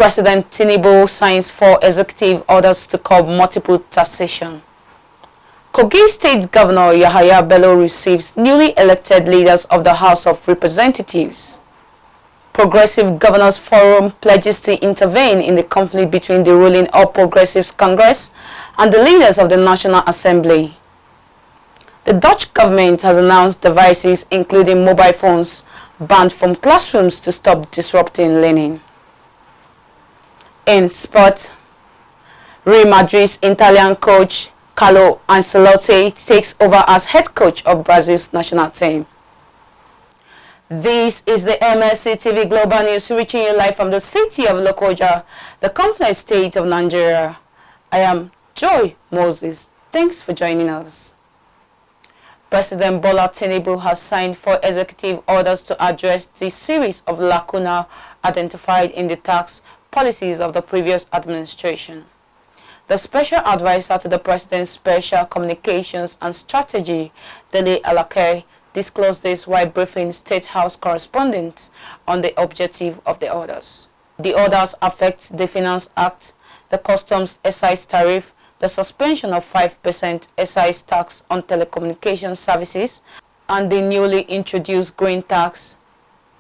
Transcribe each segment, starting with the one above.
President TINUBU signs 4 executive orders to curb multiple taxation. KOGI State Governor Yahaya Bello receives newly elected leaders of the House of Representatives. Progressive Governors Forum pledges to intervene in the conflict between the ruling All Progressives Congress and the leaders of the National Assembly. The Dutch government has announced devices including mobile phones banned from classrooms to stop disrupting learning. In sport, Real Madrid's Italian coach CARLO ANCELOTTI takes over as head coach of Brazil's national team. This is the MLC TV Global News reaching you live from the city of Lokoja, the conflict state of Nigeria. I am Joy Moses. Thanks for joining us. President Bola TINUBU has signed 4 executive orders to address the series of lacunae identified in the tax policies of the previous administration. The special advisor to the President's Special Communications and Strategy, Dele Alake, disclosed this while briefing State House correspondents on the objective of the orders. The orders affect the Finance Act, the Customs Excise Tariff, the suspension of 5% excise tax on telecommunication services, and the newly introduced green tax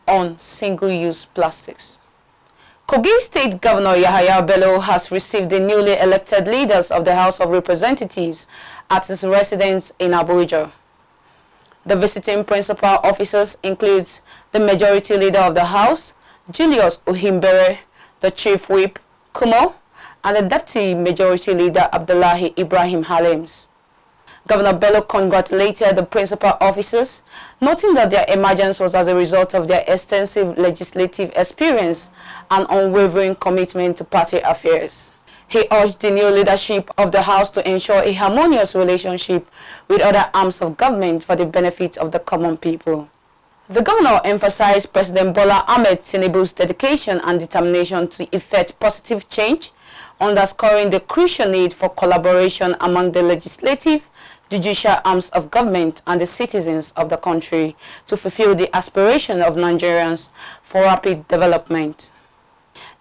on single-use plastics. KOGI State Governor Yahaya Bello has received the newly elected leaders of the House of Representatives at his residence in Abuja. The visiting principal officers include the Majority Leader of the House, Julius Ohimbere, the Chief Whip, Kumo, and the Deputy Majority Leader Abdullahi Ibrahim Halims. Governor Bello congratulated the principal officers, noting that their emergence was as a result of their extensive legislative experience and unwavering commitment to party affairs. He urged the new leadership of the House to ensure a harmonious relationship with other arms of government for the benefit of the common people. The governor emphasized President Bola Ahmed Tinubu's dedication and determination to effect positive change, underscoring the crucial need for collaboration among the legislative, judicial arms of government and the citizens of the country to fulfill the aspiration of Nigerians for rapid development.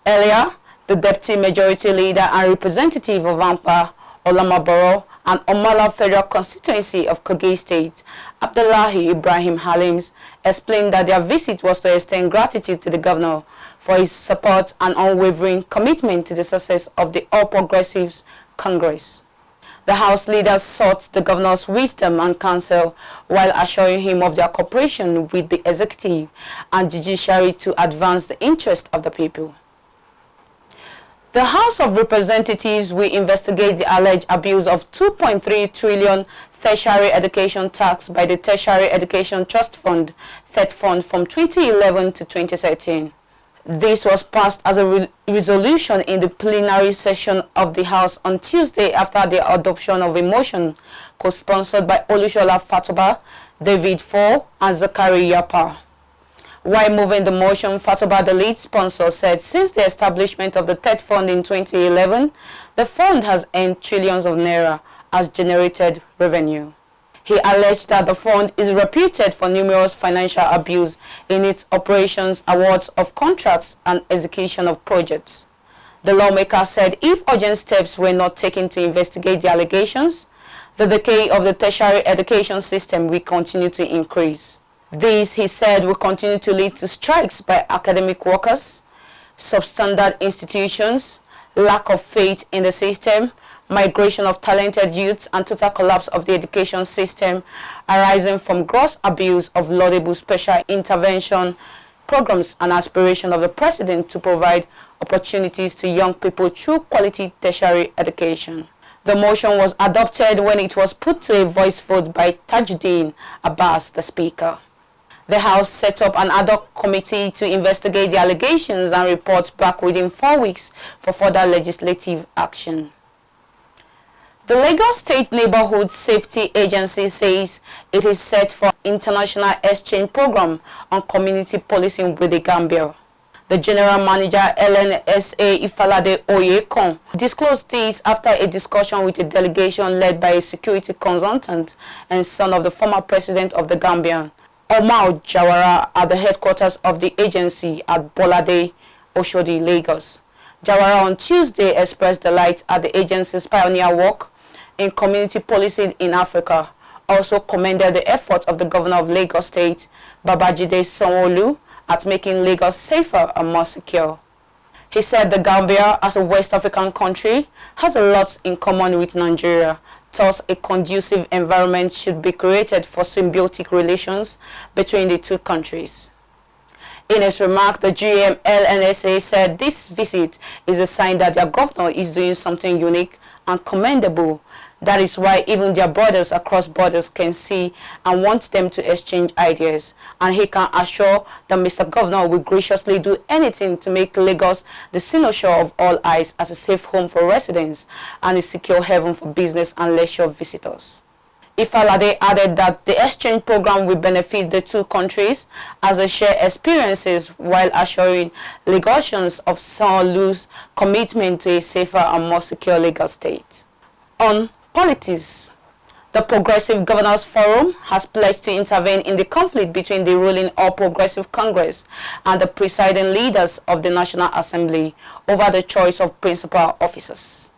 Earlier, the Deputy Majority Leader and representative of Ampa, Olamaboro, and Omala Federal Constituency of KOGI State, Abdullahi Ibrahim Halims, explained that their visit was to extend gratitude to the governor for his support and unwavering commitment to the success of the All Progressives Congress. The House leaders sought the governor's wisdom and counsel while assuring him of their cooperation with the executive and judiciary to advance the interest of the people. The House of Representatives will investigate the alleged abuse of 2.3 trillion tertiary education tax by the Tertiary Education Trust Fund, TET Fund, from 2011 to 2013. This was passed as a resolution in the plenary session of the House on Tuesday after the adoption of a motion co-sponsored by Olushola Fatoba, David Fall, and Zakari Yapa. While moving the motion, Fatoba, the lead sponsor, said since the establishment of the TET Fund in 2011, the fund has earned trillions of naira as generated revenue. He alleged that the fund is reputed for numerous financial abuse in its operations, awards of contracts, and execution of projects. The lawmaker said if urgent steps were not taken to investigate the allegations, the decay of the tertiary education system will continue to increase. This, he said, will continue to lead to strikes by academic workers, substandard institutions, lack of faith in the system, migration of talented youths, and total collapse of the education system arising from gross abuse of laudable special intervention programs and aspiration of the president to provide opportunities to young people through quality tertiary education. The motion was adopted when it was put to a voice vote by Tajuddin Abbas, the speaker. The House set up an ad hoc committee to investigate the allegations and report back within 4 weeks for further legislative action. The Lagos State Neighborhood Safety Agency says it is set for international exchange program on community policing with the Gambia. The General Manager LNSA Ifalade Oyekon disclosed this after a discussion with a delegation led by a security consultant and son of the former president of the Gambia, Omar Jawara, at the headquarters of the agency at Bolade, Oshodi, Lagos. Jawara on Tuesday expressed delight at the agency's pioneer work in community policing in Africa, also commended the efforts of the governor of Lagos State, Babajide Sanwo-Olu, at making Lagos safer and more secure. He said the Gambia, as a West African country, has a lot in common with Nigeria. Thus, a conducive environment should be created for symbiotic relations between the two countries. In his remark, the GMLNSA said this visit is a sign that their governor is doing something unique and commendable. That is why even their brothers across borders can see and want them to exchange ideas. And he can assure that Mr. Governor will graciously do anything to make Lagos the cynosure of all eyes as a safe home for residents and a secure haven for business and leisure visitors. Ifalade added that the exchange program will benefit the two countries as they share experiences while assuring Lagosians of Sanwo-Olu's commitment to a safer and more secure Lagos state. On politics, the Progressive Governors Forum has pledged to intervene in the conflict between the ruling All Progressive Congress and the presiding leaders of the National Assembly over the choice of principal officers.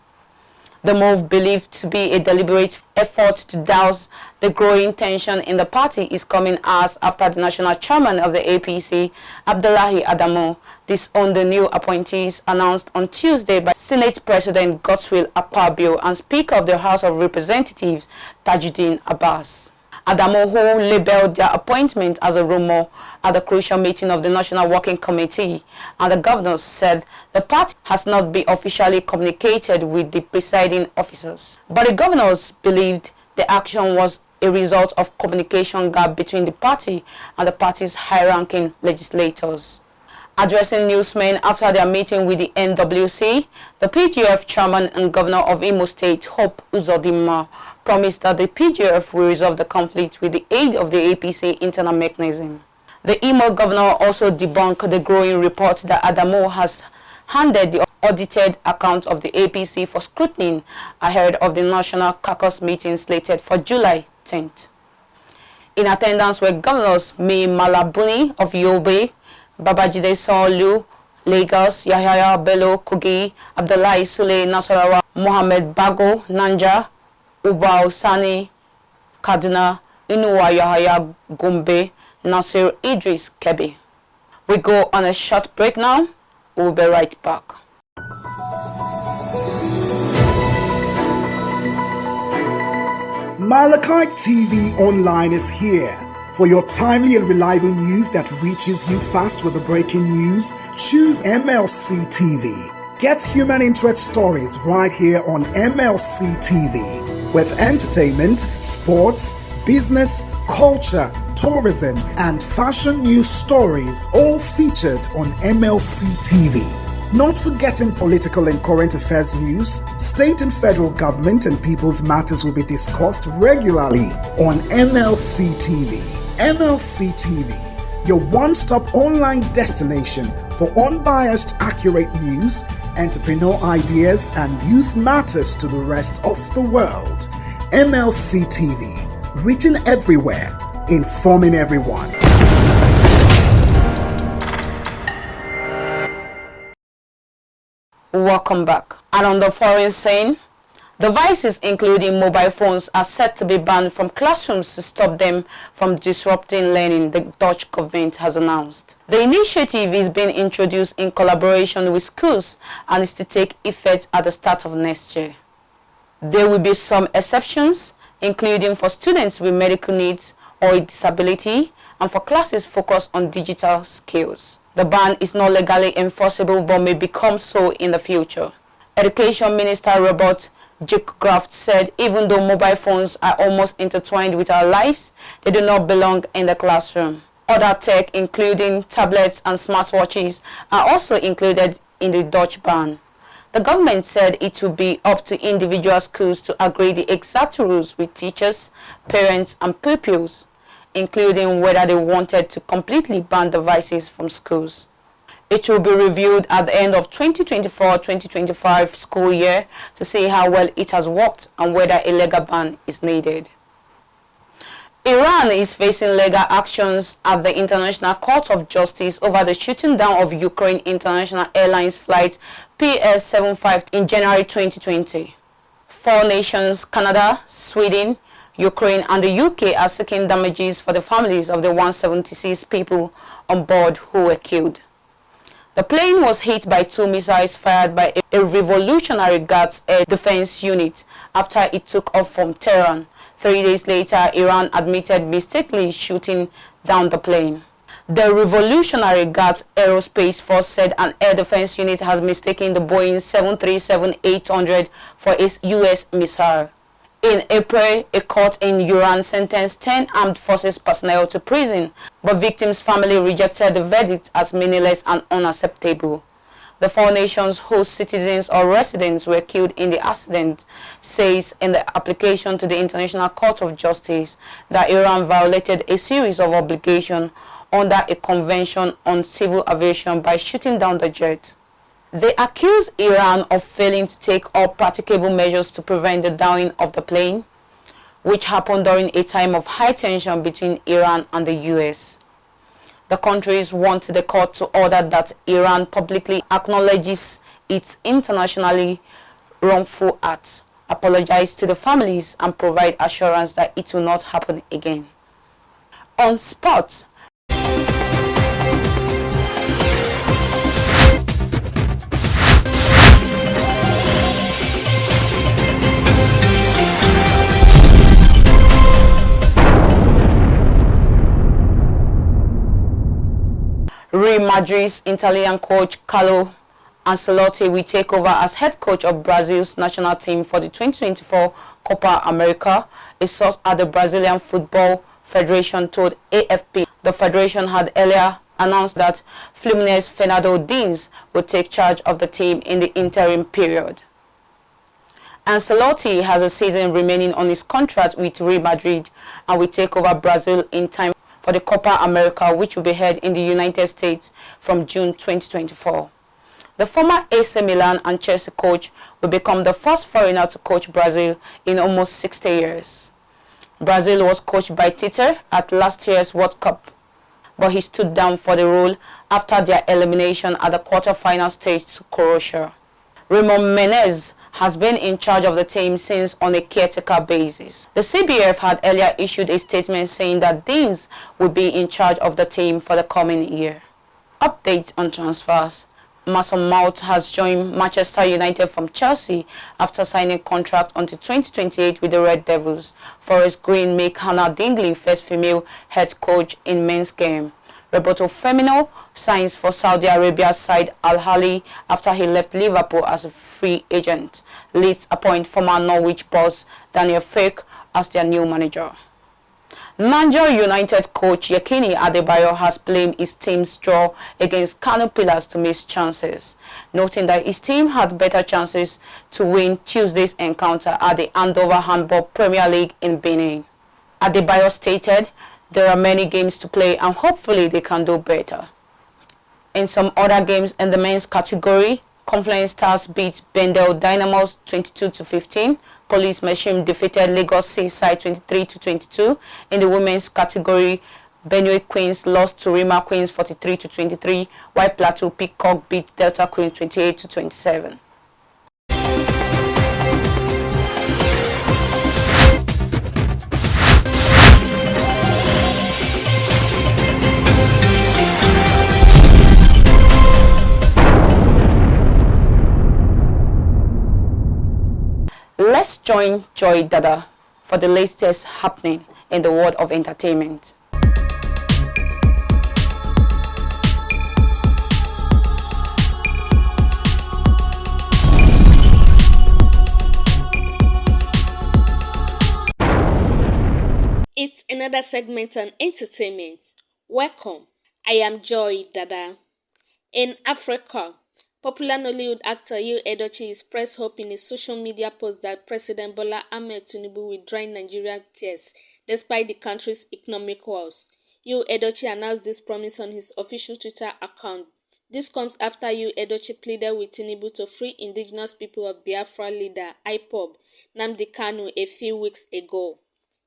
The move, believed to be a deliberate effort to douse the growing tension in the party, is coming hours after the national chairman of the APC, Abdullahi Adamu, disowned the new appointees announced on Tuesday by Senate President Godswill Akpabio and Speaker of the House of Representatives, Tajuddin Abbas. Adamu, who labelled their appointment as a rumor at the crucial meeting of the National Working Committee, and the governors said the party has not been officially communicated with the presiding officers. But the governors believed the action was a result of communication gap between the party and the party's high-ranking legislators. Addressing newsmen after their meeting with the NWC, the PGF chairman and governor of Imo State, Hope Uzodinma, promised that the PGF will resolve the conflict with the aid of the APC internal mechanism. The Imo governor also debunked the growing report that Adamu has handed the audited account of the APC for scrutiny ahead of the National Caucus meeting slated for July 10th. In attendance were Governors Mai Malabuni of Yobe, Babajide Sanwo-Olu, Lagos, Yahaya, Bello, Kogi, Abdullahi Sule, Nasarawa, Mohammed Bago, Nanja, Ubao Sani, Kaduna, Inuwa Yahaya, Gombe, Nasir Idris, Kebbi. We go on a short break now. We'll be right back. Malachite TV Online is here. For your timely and reliable news that reaches you fast with the breaking news, choose MLC TV. Get human interest stories right here on MLC TV. With entertainment, sports, business, culture, tourism, and fashion news stories all featured on MLC TV. Not forgetting political and current affairs news, state and federal government and people's matters will be discussed regularly on MLC TV. MLC TV, your one-stop online destination for unbiased, accurate news, entrepreneur ideas, and youth matters to the rest of the world. MLC TV, reaching everywhere, informing everyone. Welcome back. And on the foreign scene, devices including mobile phones are set to be banned from classrooms to stop them from disrupting learning, the Dutch government has announced. The initiative is being introduced in collaboration with schools and is to take effect at the start of next year. There will be some exceptions, including for students with medical needs or a disability and for classes focused on digital skills. The ban is not legally enforceable but may become so in the future. Education Minister Robert Jukgraft said even though mobile phones are almost intertwined with our lives, they do not belong in the classroom. Other tech, including tablets and smartwatches, are also included in the Dutch ban. The government said it will be up to individual schools to agree the exact rules with teachers, parents, and pupils, including whether they wanted to completely ban devices from schools. It will be reviewed at the end of 2024-2025 school year to see how well it has worked and whether a legal ban is needed. Iran is facing legal actions at the International Court of Justice over the shooting down of Ukraine International Airlines flight PS-75 in January 2020. Four nations, Canada, Sweden, Ukraine and the UK, are seeking damages for the families of the 176 people on board who were killed. The plane was hit by two missiles fired by a Revolutionary Guards air defense unit after it took off from Tehran. 3 days later, Iran admitted mistakenly shooting down the plane. The Revolutionary Guards Aerospace Force said an air defense unit has mistaken the Boeing 737-800 for a U.S. missile. In April, a court in Iran sentenced 10 armed forces personnel to prison, but victims' family rejected the verdict as meaningless and unacceptable. The four nations whose citizens or residents were killed in the accident says in the application to the International Court of Justice that Iran violated a series of obligations under a convention on civil aviation by shooting down the jet. They accuse Iran of failing to take all practicable measures to prevent the downing of the plane, which happened during a time of high tension between Iran and the US. The countries want the court to order that Iran publicly acknowledges its internationally wrongful acts, apologize to the families, and provide assurance that it will not happen again. On sports, Real Madrid's Italian coach CARLO Ancelotti will take over as head coach of Brazil's national team for the 2024 Copa America, a source at the Brazilian Football Federation told AFP. The federation had earlier announced that Fluminense Fernando Diniz would take charge of the team in the interim period. Ancelotti has a season remaining on his contract with Real Madrid and will take over Brazil in time for the Copa America, which will be held in the United States from June 2024. The former AC Milan and Chelsea coach will become the first foreigner to coach Brazil in almost 60 years. Brazil was coached by Tite at last year's World Cup, but he stood down for the role after their elimination at the quarter-final stage to Croatia. Ramon Menezes has been in charge of the team since on a caretaker basis. The CBF had earlier issued a statement saying that Diniz would be in charge of the team for the coming year. Update on transfers. Mason Mount has joined Manchester United from Chelsea after signing a contract until 2028 with the Red Devils. Forest Green make Hannah Dingley first female head coach in men's game. Roberto Firmino signs for Saudi Arabia's side Al Ahly after he left Liverpool as a free agent. Leeds appoint former Norwich boss Daniel Fake as their new manager. Nigeria United coach Yekini Adebayo has blamed his team's draw against Kano Pillars to miss chances, noting that his team had better chances to win Tuesday's encounter at the Andover Handball Premier League in Benin. Adebayo stated, "There are many games to play and hopefully they can do better." In some other games in the men's category, Confluence Stars beat Bendel Dynamos 22-15. Police Machine defeated Lagos Seaside 23-22. In the women's category, Benue Queens lost to Rima Queens 43-23, while Plateau Peacock beat Delta Queens 28-27. Let's join Joy Dada for the latest happening in the world of entertainment. It's another segment on entertainment. Welcome. I am Joy Dada. In Africa, popular Nollywood actor Yu Edochie expressed hope in a social media post that President Bola Ahmed Tinubu will dry Nigeria's tears despite the country's economic woes. Yu Edochie announced this promise on his official Twitter account. This comes after Yu Edochie pleaded with Tinubu to free indigenous people of Biafra leader IPOB Nnamdi Kanu a few weeks ago.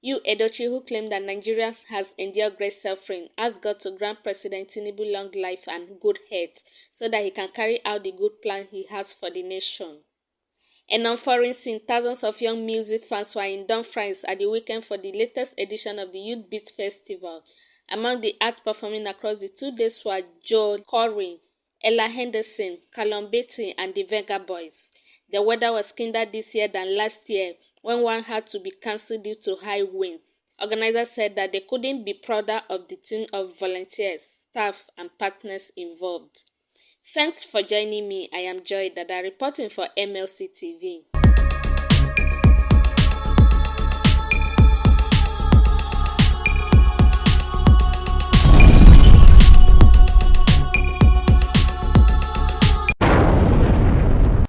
Yu Edochie, who claimed that Nigeria has endured great suffering, asked God to grant President TINUBU long life and good health so that he can carry out the good plan he has for the nation. And on foreign scene, thousands of young music fans were in Dumfries at the weekend for the latest edition of the Youth Beat Festival. Among the acts performing across the 2 days were Joel Corey, Ella Henderson, Callum Beatty, and the Vega Boys. The weather was kinder this year than last year, when one had to be cancelled due to high winds. Organizers said that they couldn't be prouder of the team of volunteers, staff, and partners involved. Thanks for joining me. I am Joy Dada, reporting for MLC TV.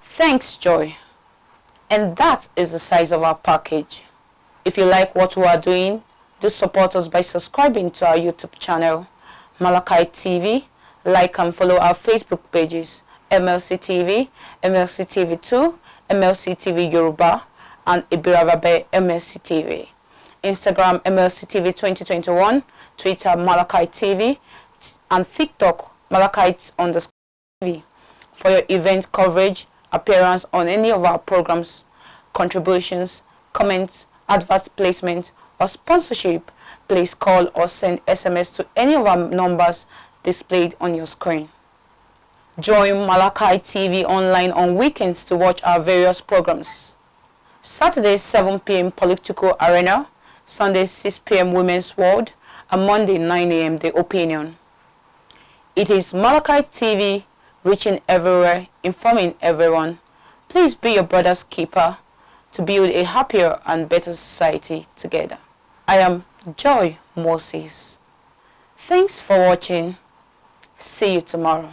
Thanks, Joy. And that is the size of our package. If you like what we are doing, do support us by subscribing to our YouTube channel, Malachi TV. Like and follow our Facebook pages, MLC TV, MLC TV 2, MLC TV Yoruba, and Ibirababe MLC TV. Instagram MLC TV 2021, Twitter Malachi TV, and TikTok Malachi_TV. For your event coverage, appearance on any of our programs, contributions, comments, advert placement, or sponsorship, please call or send SMS to any of our numbers displayed on your screen. Join Malachi TV online on weekends to watch our various programs. Saturday 7 p.m. Political Arena, Sunday 6 p.m. Women's World, and Monday 9 a.m. The Opinion. It is Malachi TV, reaching everywhere, informing everyone. Please be your brother's keeper to build a happier and better society together. I am Joy Moses. Thanks for watching. See you tomorrow.